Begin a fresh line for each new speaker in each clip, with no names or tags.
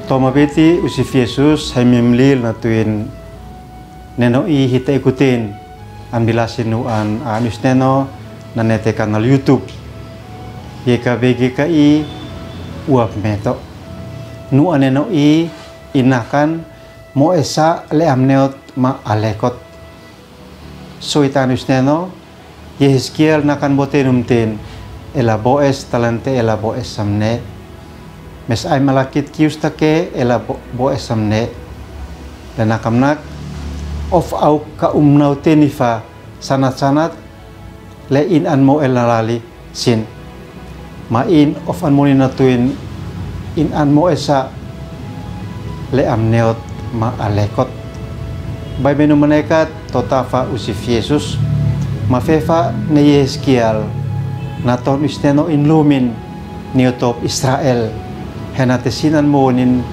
Toma beti usif Yesus hai memlil natuin nenoi hita ikutin ambilasin nuan anus neno nanete kanal YouTube YKBGKI uap meto nuan nenoi inakan mo esa le amneot ma alekot soitanus neno Yehiskiel nakan botenumten ela boes talante ela boes samne mes ay malakit kius take ela boes samne dan akamnak of au ka umnau tenifa sanat le in an mo elalali sin ma in of an moni natuin in an mo esa le amneot ma alekot bay menu menekat totafa usif Yesus ma fefa ne Yehiskiel naton isteno in lumin niotop Israel henatesinan monin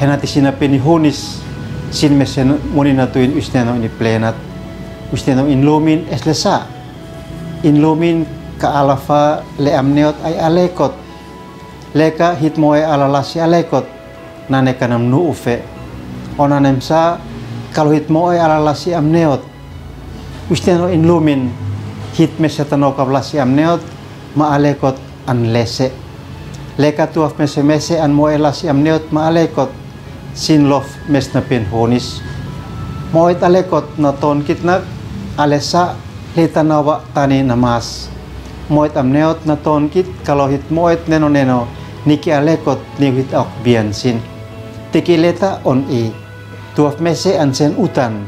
henatesina penihonis sin mesen monin natuin isteno ini plenat isteno in lumin eslesa in lumin ka alafa le amneot ay alekot leka hitmoe alalasi alekot nane kanam nu ufe onanemsa kalau hitmoe alalasi amneot isteno in lumin hit mesetano kablasi amneot ma alekot an lese leka tuaf mese an moelasi amneot ma alekot sin lof mes na penhonis moet alekot na ton kitnak alesa letanawa tani namas moet amneot na ton kit kalau hit moet neno niki alekot ni hit ok bian sin tikileta on i tuaf mese an sen utan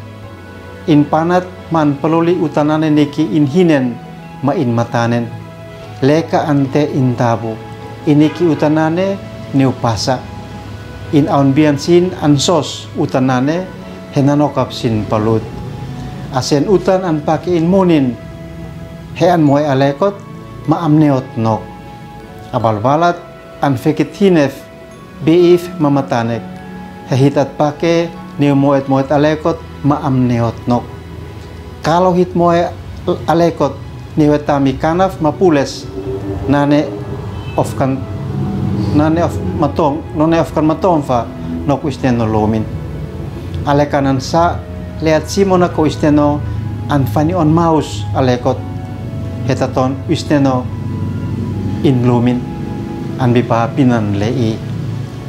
in panat man peluli utanane niki in hinen ma in matanen leka ante in tabu iniki utanane neupasa in aun bian sin ansos utanane henanokap sin palut asen utan an pake in munin he an moe alekot ma amneot nok abal balat an fekit hinef beif mamatanek hehitat pake neu moet alekot ma amneot nok kalau hit moe alekot niwetami kanaf mapules nane of matong fa nok isteno lomin alekanan sa leat simona ko isteno an fani on maus alekot hetaton isteno in lomin an bipapinan lei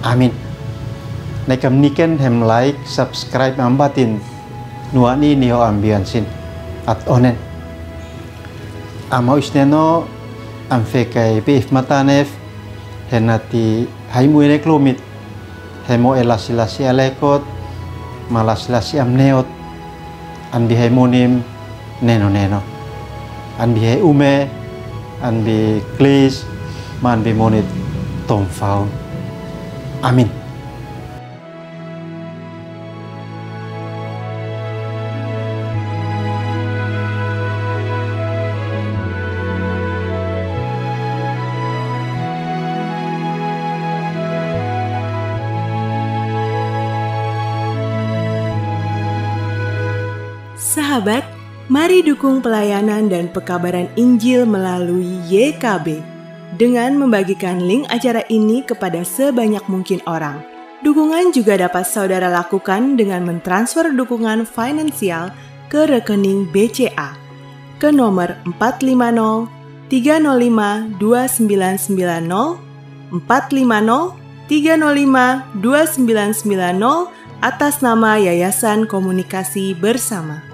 amin nekam niken hem like subscribe ambatin nuani niho ambian sin at onen amau isteno am fekai beif matanef henati haimu enek lomit hemo elasilasi alekot malasilasi amneot an bi haimonim neno an bi ume an bi klis man bi monit tomfaun amin.
Sahabat, mari dukung pelayanan dan pekabaran Injil melalui YKB dengan membagikan link acara ini kepada sebanyak mungkin orang. Dukungan juga dapat saudara lakukan dengan mentransfer dukungan finansial ke rekening BCA ke nomor 450 305 2990 450 305 2990 atas nama Yayasan Komunikasi Bersama.